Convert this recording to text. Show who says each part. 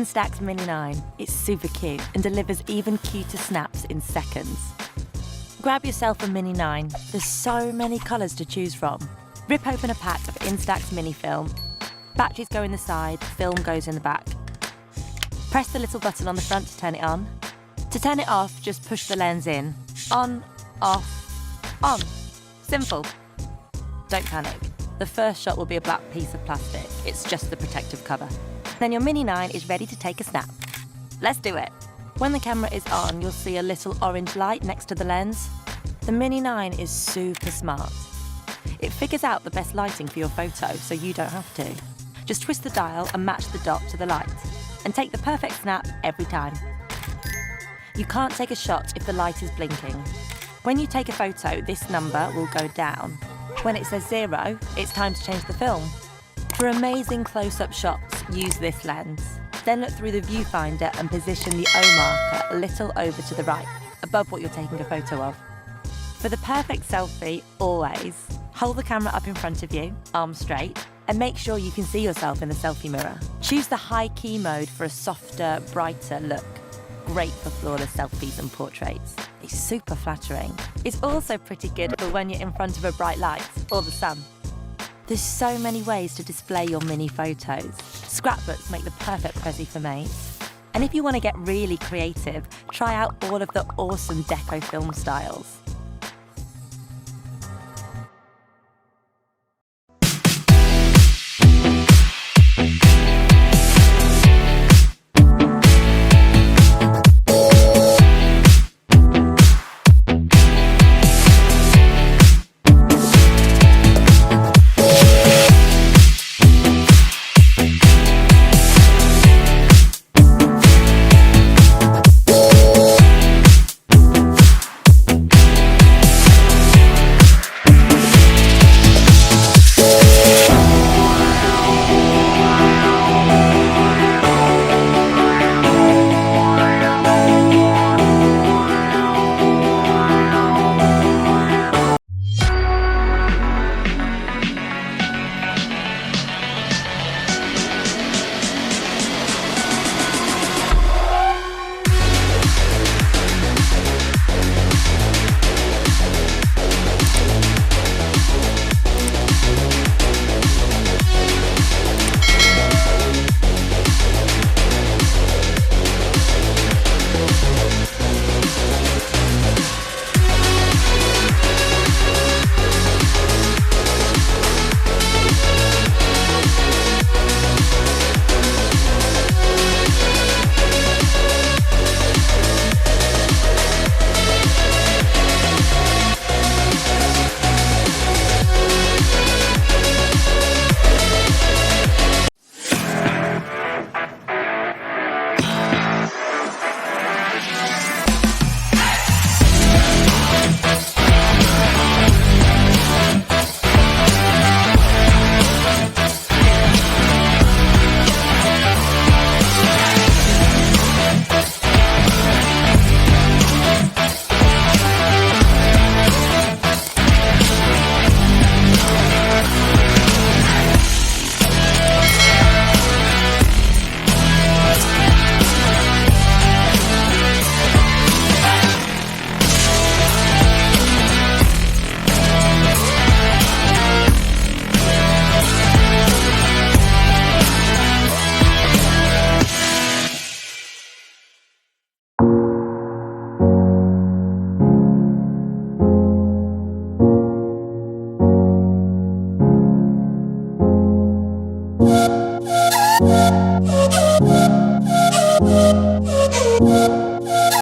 Speaker 1: Instax Mini 9. It's super cute and delivers even cuter snaps in seconds. Grab yourself a Mini 9. There's so many colours to choose from. Rip open a pack of Instax Mini film. Batteries go in the side, film goes in the back. Press the little button on the front to turn it on. To turn it off, just push the lens in. On, off, on. Simple. Don't panic. The first shot will be a black piece of plastic. It's just the protective cover. Then your Mini 9 is ready to take a snap. Let's do it. When the camera is on, you'll see a little orange light next to the lens. The Mini 9 is super smart. It figures out the best lighting for your photo, so you don't have to. Just twist the dial and match the dot to the light, and take the perfect snap every time. You can't take a shot if the light is blinking. When you take a photo, this number will go down. When it says 0, it's time to change the film. For amazing close-up shots, use this lens. Then look through the viewfinder and position the O marker a little over to the right, above what you're taking a photo of. For the perfect selfie, always, hold the camera up in front of you, arms straight, and make sure you can see yourself in the selfie mirror. Choose the high key mode for a softer, brighter look. Great for flawless selfies and portraits. It's super flattering. It's also pretty good for when you're in front of a bright light or the sun. There's so many ways to display your mini photos. Scrapbooks make the perfect prezi for mates. And if you want to get really creative, try out all of the awesome deco film styles.